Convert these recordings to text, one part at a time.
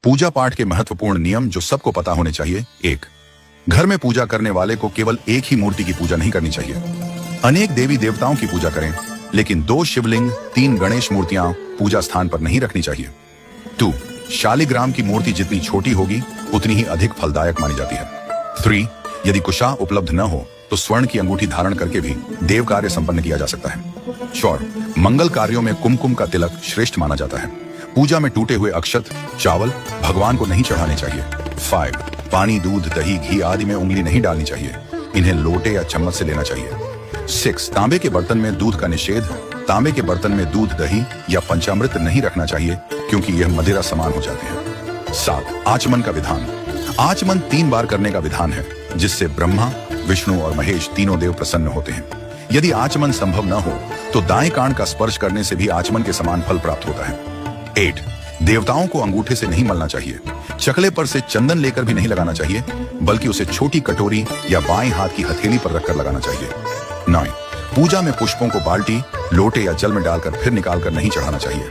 पूजा पाठ के महत्वपूर्ण नियम जो सबको पता होने चाहिए। 1. घर में पूजा करने वाले को केवल एक ही मूर्ति की पूजा नहीं करनी चाहिए। अनेक देवी देवताओं की पूजा करें, लेकिन 2 शिवलिंग 3 गणेश मूर्तियां पूजा स्थान पर नहीं रखनी चाहिए। 2. शालिग्राम की मूर्ति जितनी छोटी होगी उतनी ही अधिक फलदायक मानी जाती है। 3. यदि कुशा उपलब्ध न हो तो स्वर्ण की अंगूठी धारण करके भी देव कार्य संपन्न किया जा सकता है। 4. मंगल कार्यों में कुमकुम का तिलक श्रेष्ठ माना जाता है। पूजा में टूटे हुए अक्षत, चावल भगवान को नहीं चढ़ाने चाहिए। 5. पानी, दूध, दही, घी आदि में उंगली नहीं डालनी चाहिए। इन्हें लोटे या चम्मच से लेना चाहिए। 6. तांबे के बर्तन में दूध का निषेध। तांबे के बर्तन में दूध, दही या पंचामृत नहीं रखना चाहिए, क्योंकि यह मदिरा समान हो जाते हैं। 7. आचमन का विधान। आचमन 3 बार करने का विधान है, जिससे ब्रह्मा, विष्णु और महेश तीनों देव प्रसन्न होते हैं। यदि आचमन संभव न हो तो दाएं कान का स्पर्श करने से भी आचमन के समान फल प्राप्त होता है। 8. देवताओं को अंगूठे से नहीं मलना चाहिए। चकले पर से चंदन लेकर भी नहीं लगाना चाहिए, बल्कि उसे छोटी कटोरी या बाएं हाथ की हथेली पर रखकर लगाना चाहिए। 9. पूजा में पुष्पों को बाल्टी, लोटे या जल में डालकर फिर निकालकर नहीं चढ़ाना चाहिए।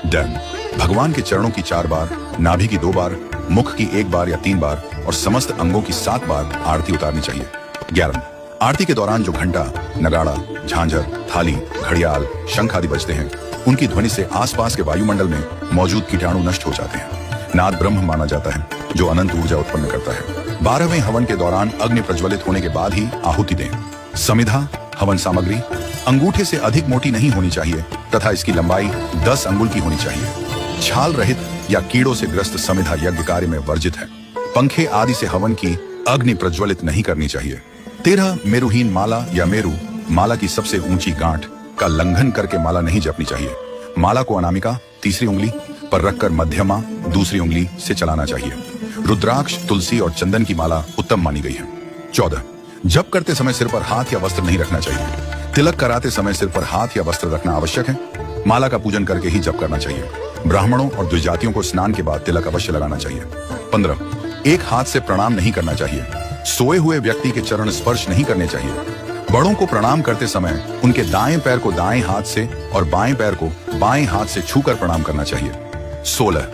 10. भगवान के चरणों की 4 बार, नाभि की 2 बार, मुख की 1 बार या 3 बार और समस्त अंगों की 7 बार आरती उतारनी चाहिए। 11. आरती के दौरान जो घंटा, नगाड़ा, झांझर, थाली, घड़ियाल, शंख आदि बजते हैं, उनकी ध्वनि से आसपास के वायुमंडल में मौजूद कीटाणु नष्ट हो जाते हैं। नाद ब्रह्म माना जाता है, जो अनंत ऊर्जा उत्पन्न करता है। 12वें हवन के दौरान अग्नि प्रज्वलित होने के बाद ही आहुति दें। समिधा हवन सामग्री अंगूठे से अधिक मोटी नहीं होनी चाहिए तथा इसकी लंबाई 10 अंगुल की होनी चाहिए। छाल रहित या कीड़ों से ग्रस्त समिधा यज्ञ कार्य में वर्जित है। पंखे आदि से हवन की अग्नि प्रज्वलित नहीं करनी चाहिए। 13. मेरुहीन माला या मेरु माला की सबसे ऊंची गांठ का लंघन करके माला नहीं जपनी चाहिए। माला को अनामिका, तीसरी उंगली पर रखकर मध्यमा, दूसरी उंगली से चलाना चाहिए। रुद्राक्ष, तुलसी और चंदन की माला उत्तम मानी गई है। 14. जप करते समय सिर पर हाथ या वस्त्र नहीं रखना चाहिए। तिलक कराते समय सिर पर हाथ या वस्त्र रखना आवश्यक है। माला का पूजन करके ही जप करना चाहिए। ब्राह्मणों और द्विजातियों को स्नान के बाद तिलक अवश्य लगाना चाहिए। 15. एक हाथ से प्रणाम नहीं करना चाहिए। सोए हुए व्यक्ति के चरण स्पर्श नहीं करने चाहिए। बड़ों को प्रणाम करते समय उनके दाएं पैर को दाएं हाथ से और बाएं पैर को बाएं हाथ से छूकर प्रणाम करना चाहिए। 16.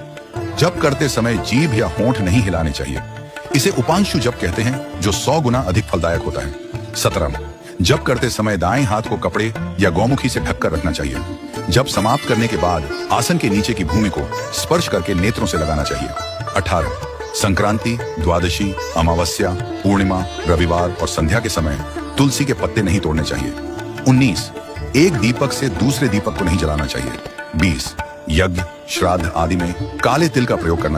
जप करते समय जीभ या होंठ नहीं हिलाने चाहिए। इसे उपांशु जप कहते हैं, जो 100 गुना अधिक फलदायक होता है। 17. जप करते समय दाएं हाथ को कपड़े या गौमुखी से ढककर रखना चाहिए। जप समाप्त करने के बाद आसन के नीचे की भूमि को स्पर्श करके नेत्रों से लगाना चाहिए। 18. संक्रांति, द्वादशी, अमावस्या, पूर्णिमा, रविवार और संध्या के समय तुलसी के पत्ते नहीं तोड़ने चाहिए। 19. एक दीपक से दूसरे दीपक को नहीं जलाना चाहिए। 20. यज्ञ, श्राद्ध आदि में काले तिल का प्रयोग करना चाहिए।